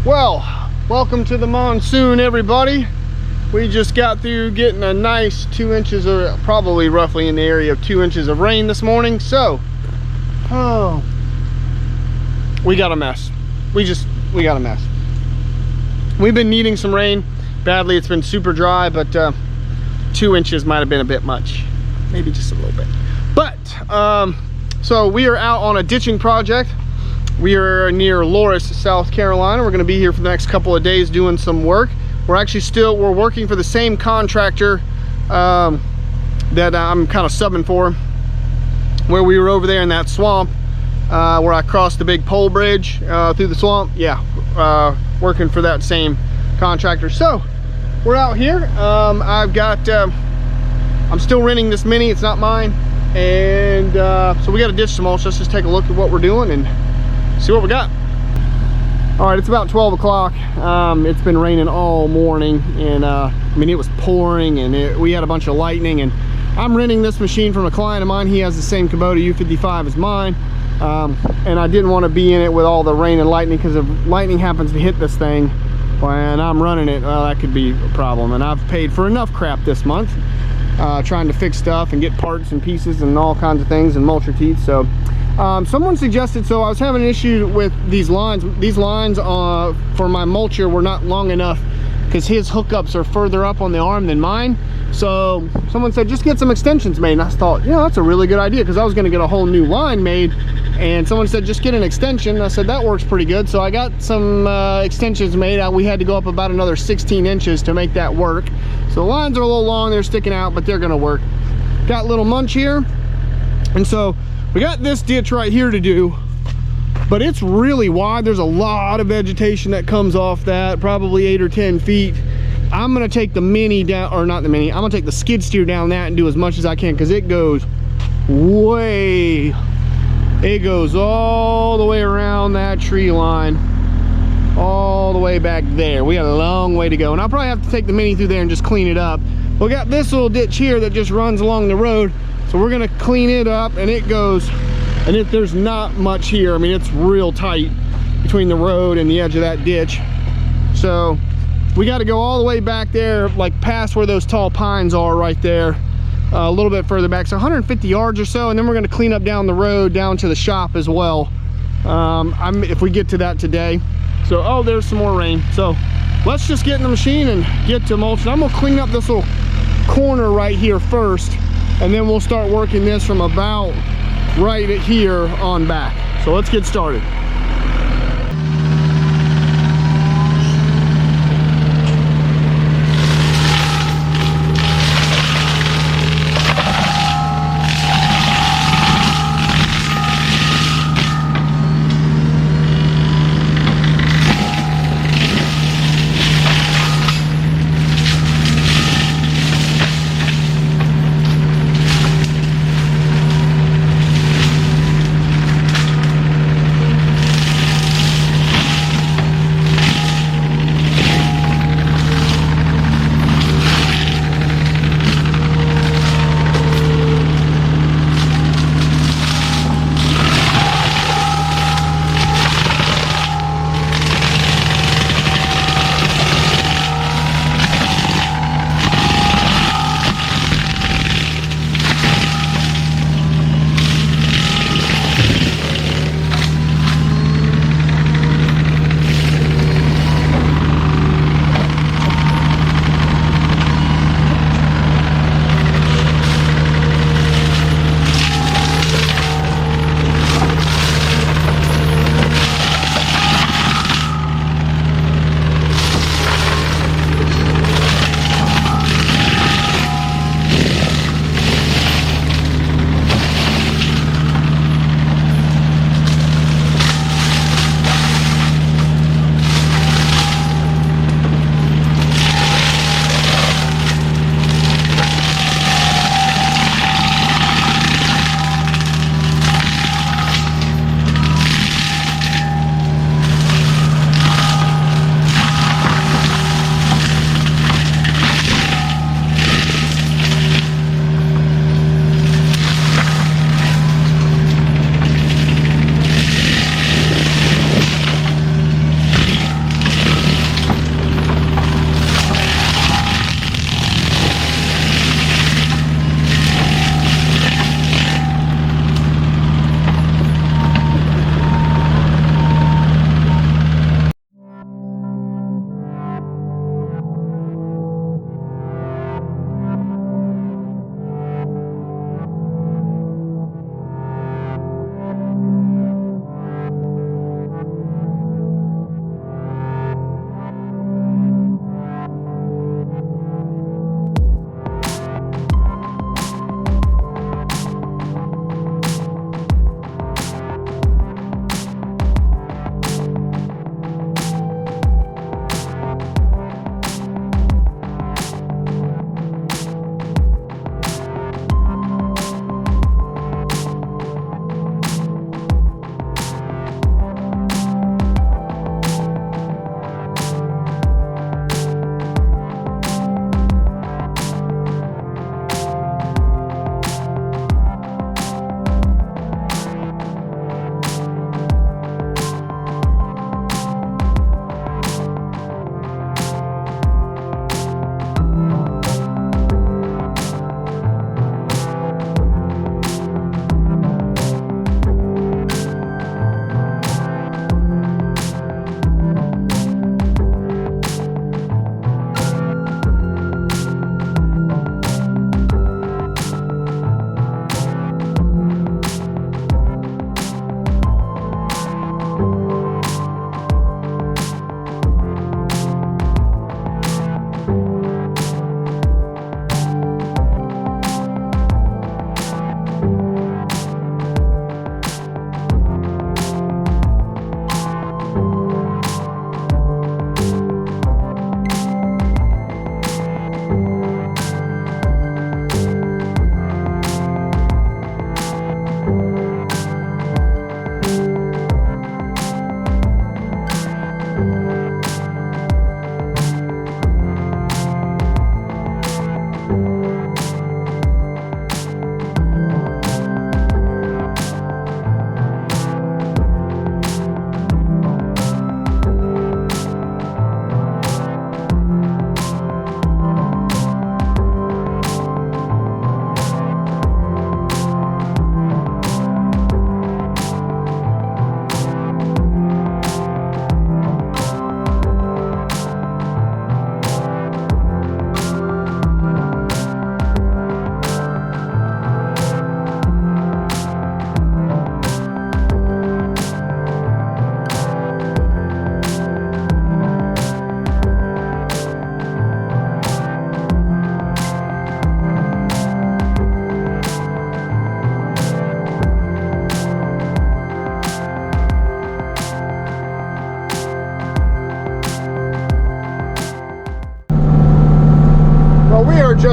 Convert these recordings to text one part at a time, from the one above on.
Well, welcome to the monsoon, everybody. We just got through getting a nice 2 inches, or probably roughly in the area of 2 inches of rain this morning. So, we got a mess. We got a mess. We've been needing some rain badly. It's been super dry, but 2 inches might have been a bit much. Maybe just a little bit. But, so we are out on a ditching project. We are near Loris, South Carolina. We're going to be here for the next couple of days doing some work. We're actually we're working for the same contractor that I'm kind of subbing for, where we were over there in that swamp where I crossed the big pole bridge through the swamp. Yeah, working for that same contractor. So we're out here. I'm still renting this Mini. It's not mine. And so we got to ditch some mulch. Let's just take a look at what we're doing and see what we got. All right, it's about 12 o'clock. It's been raining all morning, and I mean, it was pouring, and we had a bunch of lightning. And I'm renting this machine from a client of mine. He has the same Kubota U55 as mine, and I didn't want to be in it with all the rain and lightning, because if lightning happens to hit this thing when I'm running it, well, that could be a problem. And I've paid for enough crap this month, trying to fix stuff and get parts and pieces and all kinds of things and mulcher teeth. So someone suggested, so I was having an issue with these lines. These lines for my mulcher were not long enough, because his hookups are further up on the arm than mine. So someone said, just get some extensions made. And I thought, yeah, that's a really good idea, because I was going to get a whole new line made. And someone said, just get an extension. And I said, that works pretty good. So I got some extensions made. We had to go up about another 16 inches to make that work. So the lines are a little long, they're sticking out, but they're going to work. Got a little munch here. And so we got this ditch right here to do, but it's really wide. There's a lot of vegetation that comes off that, probably 8 or 10 feet. I'm gonna take the Mini down, or not the Mini, I'm gonna take the skid steer down that and do as much as I can, because it goes all the way around that tree line, all the way back there. We got a long way to go, and I'll probably have to take the Mini through there and just clean it up. We got this little ditch here that just runs along the road. So we're gonna clean it up, and it goes, and there's not much here. I mean, it's real tight between the road and the edge of that ditch. So we got to go all the way back there, like past where those tall pines are right there, a little bit further back, so 150 yards or so, and then we're gonna clean up down the road down to the shop as well, if we get to that today. So, oh, there's some more rain. So let's just get in the machine and get to mulching. I'm gonna clean up this little corner right here first, and then we'll start working this from about right at here on back. So let's get started.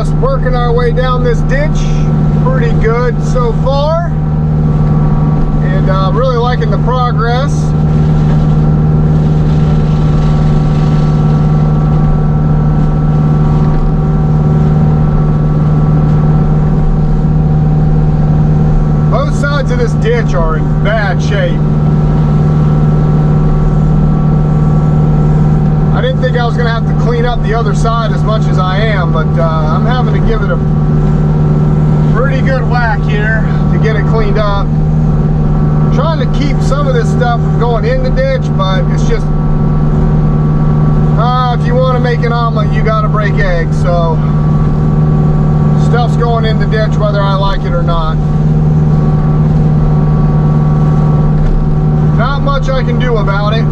just working our way down this ditch. Pretty good so far. And really liking the progress. Both sides of this ditch are in bad shape. I didn't think I was going to have to clean up the other side as much as I am, but I'm having to give it a pretty good whack here to get it cleaned up. Trying to keep some of this stuff from going in the ditch, but it's just if you want to make an omelet, you got to break eggs. So stuff's going in the ditch whether I like it or not. Not much I can do about it.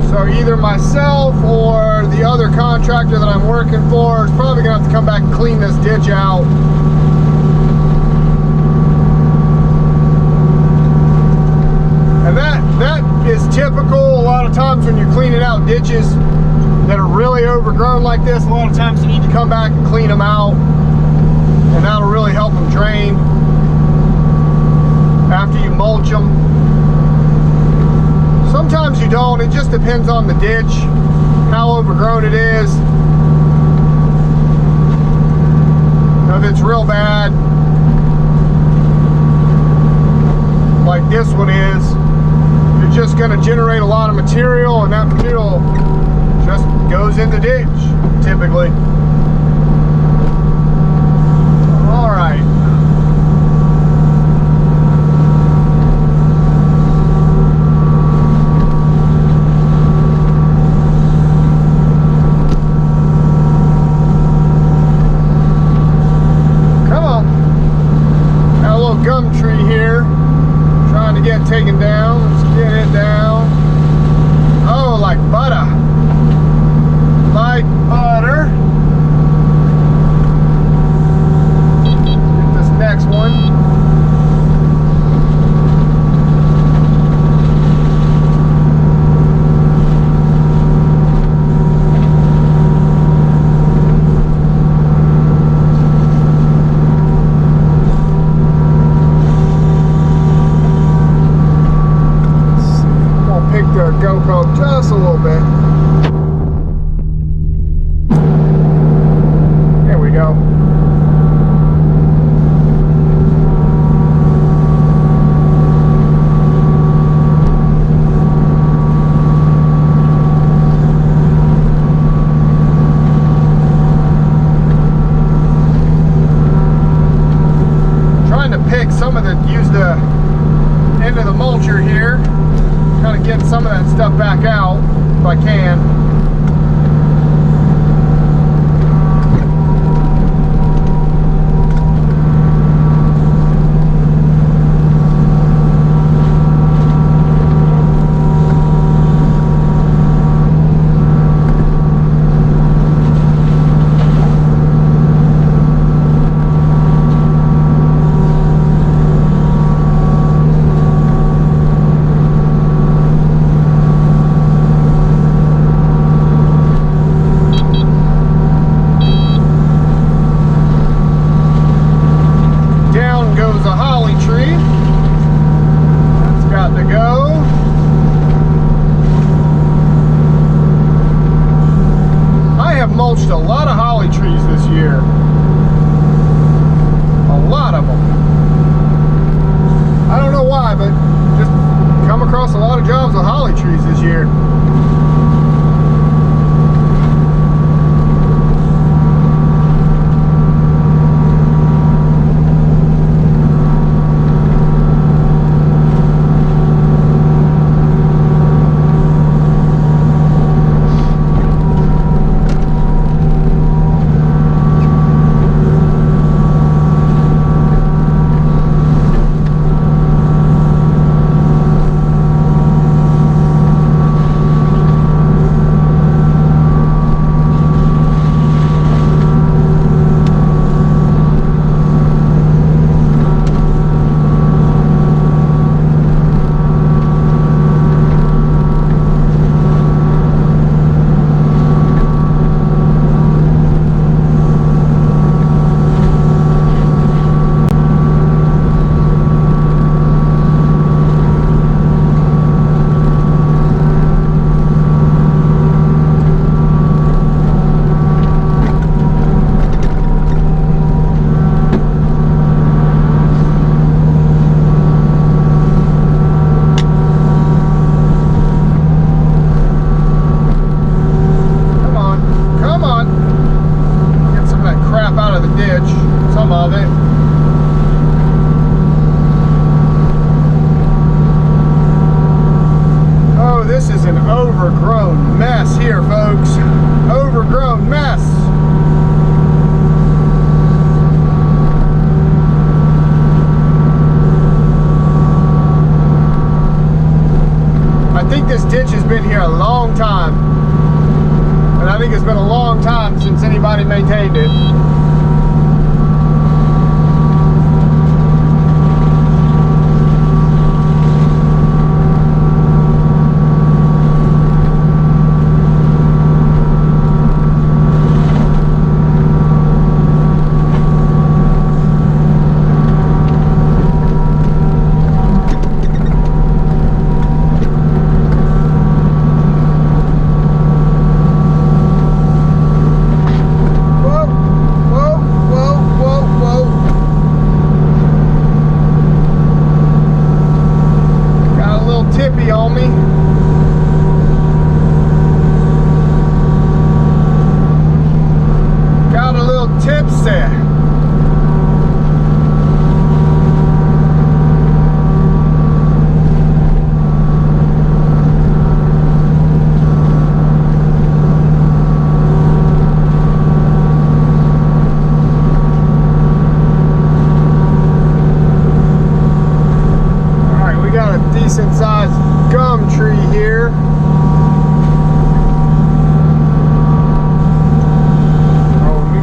So either myself or the other contractor that I'm working for is probably gonna have to come back and clean this ditch out. And that is typical. A lot of times when you're cleaning out ditches that are really overgrown like this, a lot of times you need to come back and clean them out, and that'll really help them drain after you mulch them. Sometimes you don't. It just depends on the ditch, how overgrown it is. If it's real bad, like this one is, you're just going to generate a lot of material, and that material just goes in the ditch, typically. All right. Taken down. Let's get it down. Oh, like butter. Like butter. Get this next one. GoPro just a little bit. There we go. Trying to pick some of the, use the end of the mulcher here. Kind of get some of that stuff back out if I can. Mulched a lot of holly trees this year. A lot of them. I don't know why, but just come across a lot of jobs with holly trees this year. overgrown mess here, folks. Overgrown mess. I think this ditch has been here a long time. And I think it's been a long time since anybody maintained it. On me. Got a little tipsy. Decent sized gum tree here. Oh, we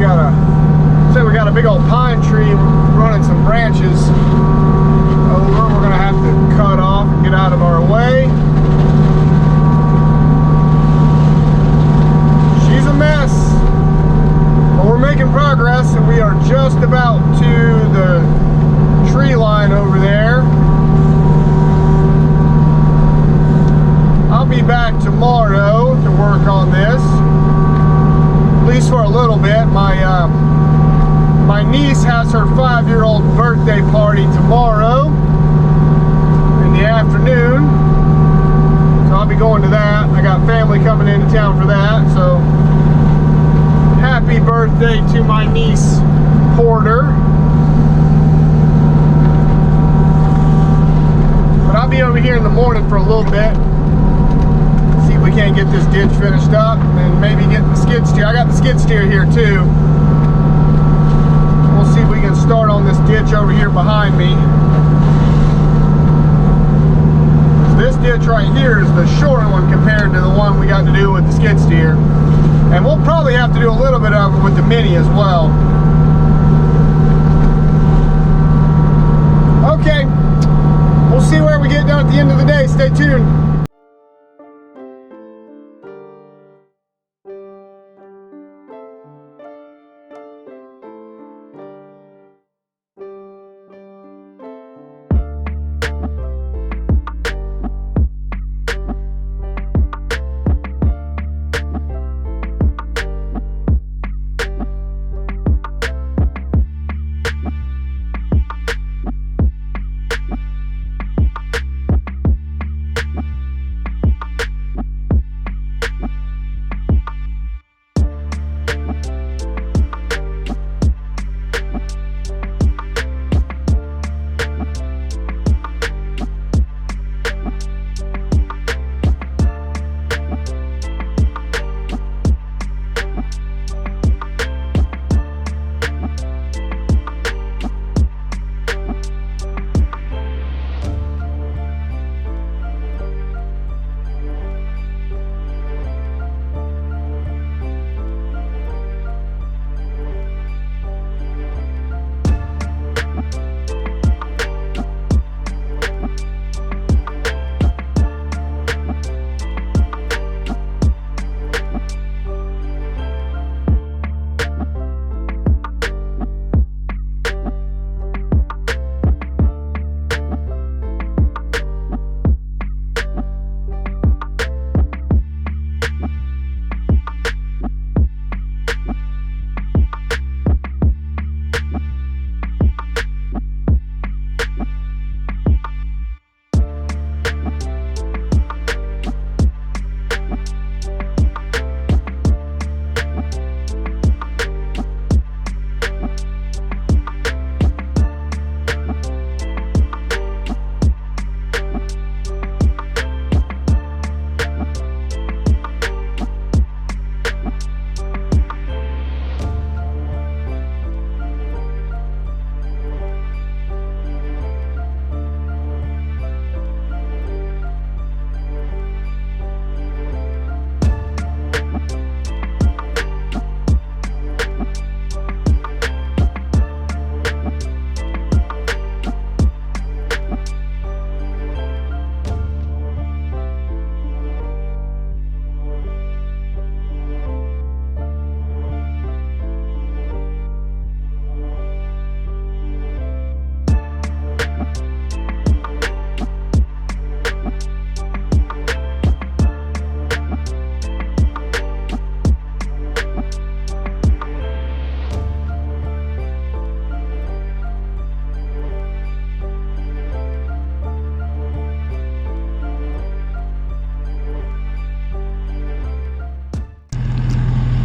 got a big old pine tree running some branches over. We're gonna have to cut off and get out of our way. She's a mess, but we're making progress, and we are just about to the tree line over there. I'll be back tomorrow to work on this, at least for a little bit. My niece has her 5-year-old birthday party tomorrow in the afternoon, so I'll be going to that. I got family coming into town for that, so happy birthday to my niece Porter. But I'll be over here in the morning for a little bit. We can't get this ditch finished up, and maybe get the skid steer. I got the skid steer here too. We'll see if we can start on this ditch over here behind me. This ditch right here is the shorter one compared to the one we got to do with the skid steer, and we'll probably have to do a little bit of it with the Mini as well. Okay, we'll see where we get done at the end of the day. Stay tuned.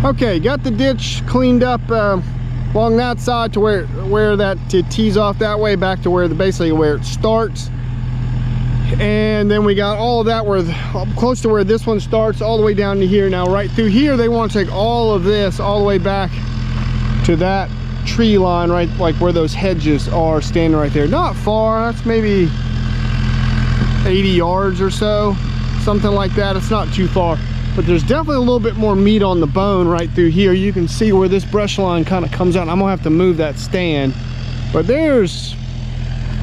Okay, got the ditch cleaned up along that side to where that tees off that way back to where basically where it starts. And then we got all of that where close to where this one starts all the way down to here. Now right through here they want to take all of this all the way back to that tree line, right, like where those hedges are standing right there. Not far, that's maybe 80 yards or so, something like that. It's not too far, but there's definitely a little bit more meat on the bone right through here. You can see where this brush line kind of comes out. I'm gonna have to move that stand, but there's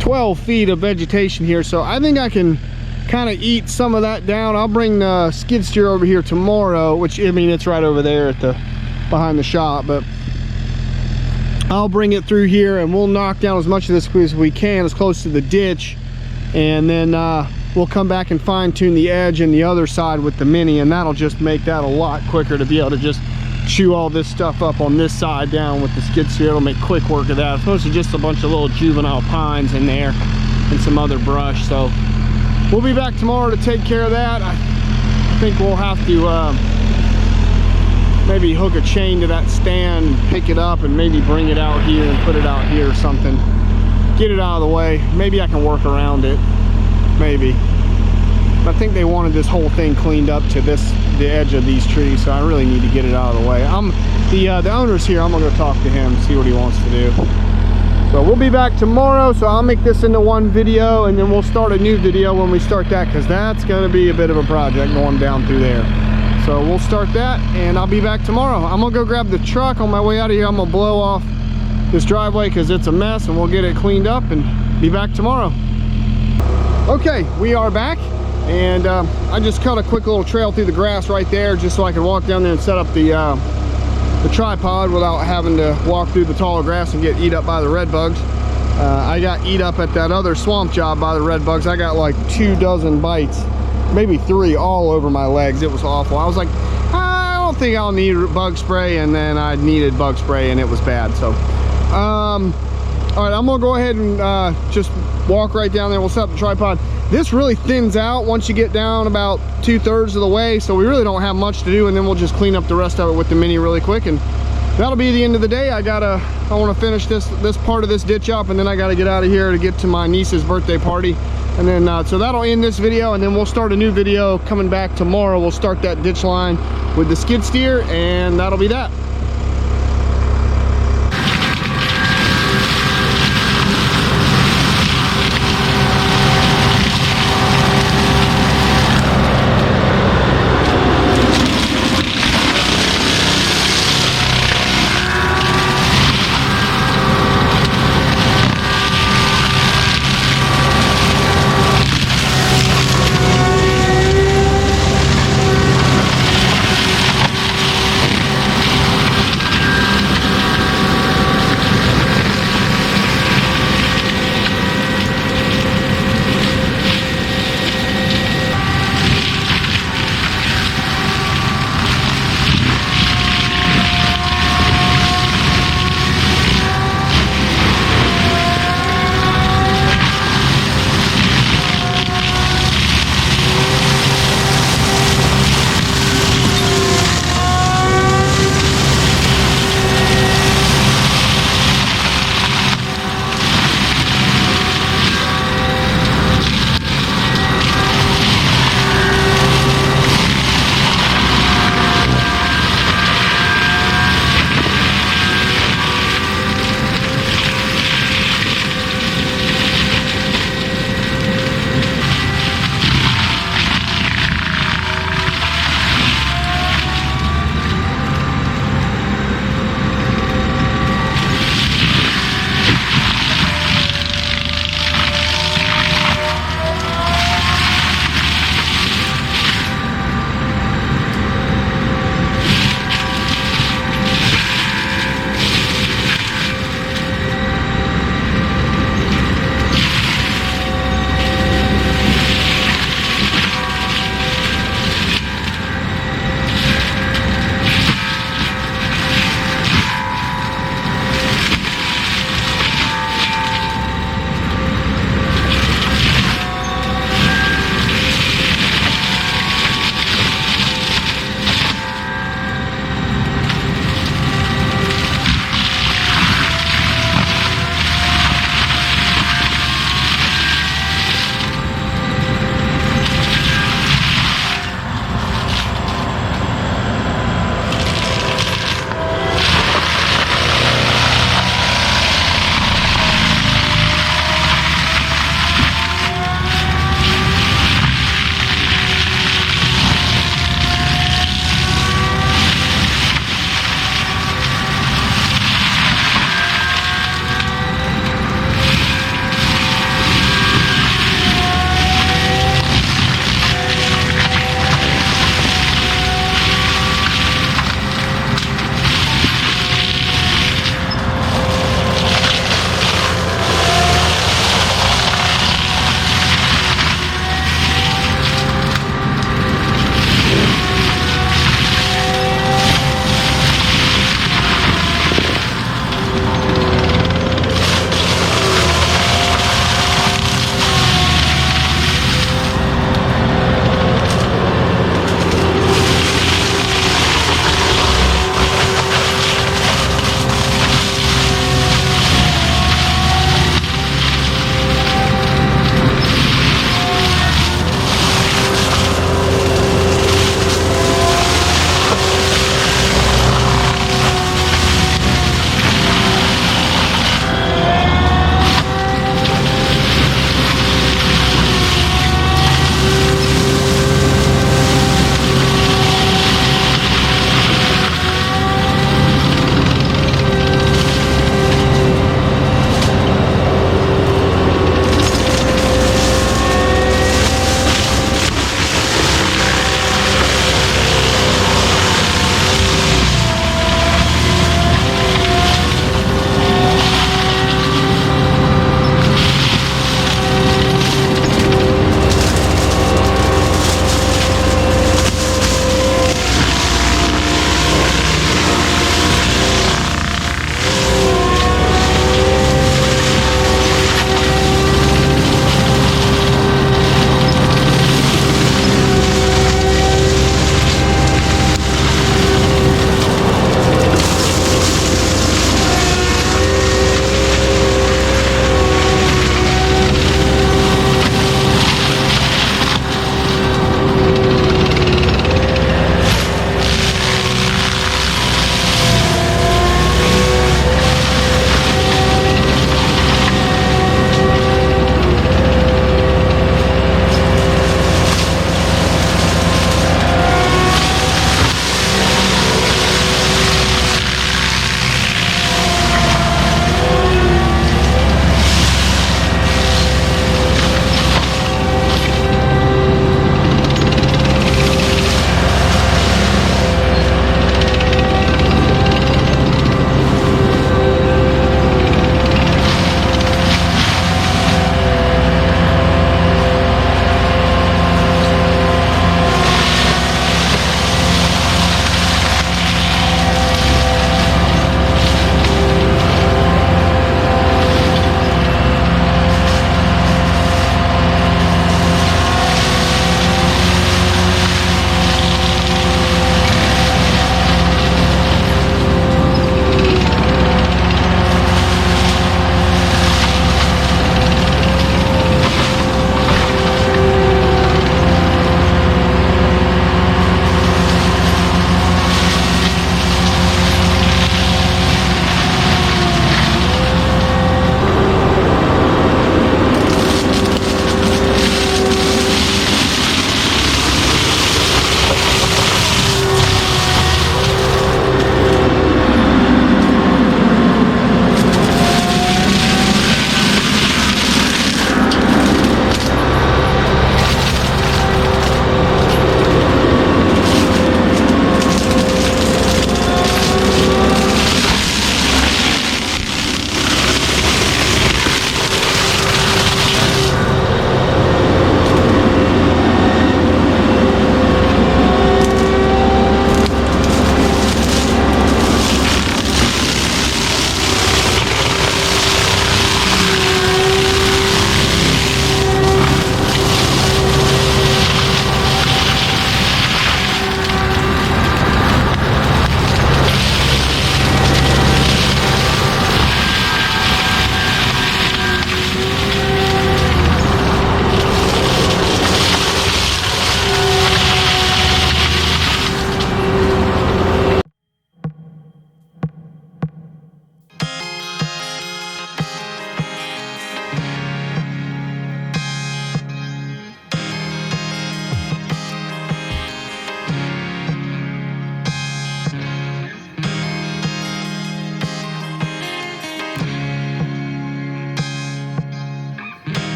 12 feet of vegetation here, so I think I can kind of eat some of that down. I'll bring the skid steer over here tomorrow, which, I mean, it's right over there at the behind the shop, but I'll bring it through here and we'll knock down as much of this as we can, as close to the ditch, and then we'll come back and fine tune the edge and the other side with the mini, and that'll just make that a lot quicker to be able to just chew all this stuff up on this side down with the skid steer. It'll make quick work of that. It's mostly just a bunch of little juvenile pines in there and some other brush, so we'll be back tomorrow to take care of that. I think we'll have to maybe hook a chain to that stand, pick it up, and maybe bring it out here and put it out here or something. Get it out of the way. Maybe I can work around it, maybe. I think they wanted this whole thing cleaned up to the edge of these trees, so I really need to get it out of the way. The owner's here. I'm gonna go talk to him, see what he wants to do. So we'll be back tomorrow, so I'll make this into one video, and then we'll start a new video when we start that, because that's gonna be a bit of a project going down through there. So we'll start that, and I'll be back tomorrow. I'm gonna go grab the truck on my way out of here. I'm gonna blow off this driveway because it's a mess, and we'll get it cleaned up and be back tomorrow. Okay, we are back. And I just cut a quick little trail through the grass right there just so I could walk down there and set up the tripod without having to walk through the taller grass and get eat up by the red bugs. I got eat up at that other swamp job by the red bugs. I got like 24 bites, maybe 3 all over my legs. It was awful. I was like, I don't think I'll need bug spray, and then I needed bug spray and it was bad. So all right, I'm gonna go ahead and just walk right down there. We'll set up the tripod. This really thins out once you get down about 2/3 of the way, so we really don't have much to do, and then we'll just clean up the rest of it with the mini really quick, and that'll be the end of the day. I want to finish this part of this ditch up, and then I got to get out of here to get to my niece's birthday party, and then so that'll end this video, and then we'll start a new video coming back tomorrow. We'll start that ditch line with the skid steer, and that'll be that.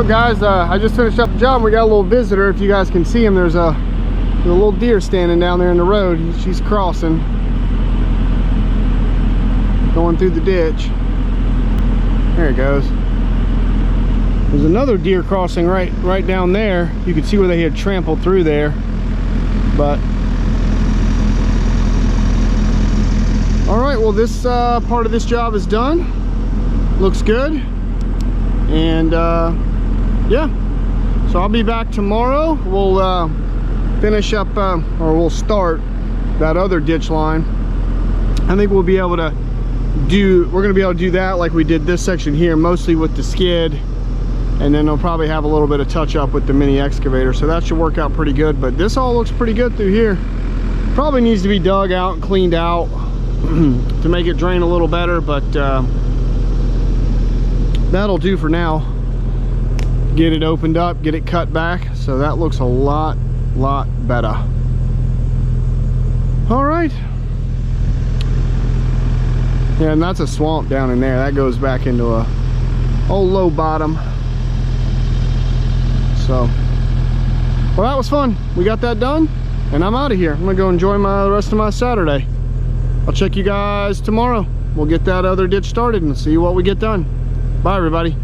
up, guys? I just finished up the job. We got a little visitor. If you guys can see him, there's a little deer standing down there in the road. She's crossing, going through the ditch. There it goes. There's another deer crossing right down there. You can see where they had trampled through there. But all right, well, this part of this job is done. Looks good. And yeah, so I'll be back tomorrow. We'll finish up or we'll start that other ditch line. I think we're gonna be able to do that like we did this section here, mostly with the skid, and then they'll probably have a little bit of touch up with the mini excavator, so that should work out pretty good. But this all looks pretty good through here. Probably needs to be dug out and cleaned out to make it drain a little better, but that'll do for now. Get it opened up, get it cut back, so that looks a lot better. All right. Yeah, and that's a swamp down in there. That goes back into a old low bottom. So, well, that was fun. We got that done, and I'm out of here. I'm gonna go enjoy the rest of my Saturday. I'll check you guys tomorrow. We'll get that other ditch started and see what we get done. Bye, everybody.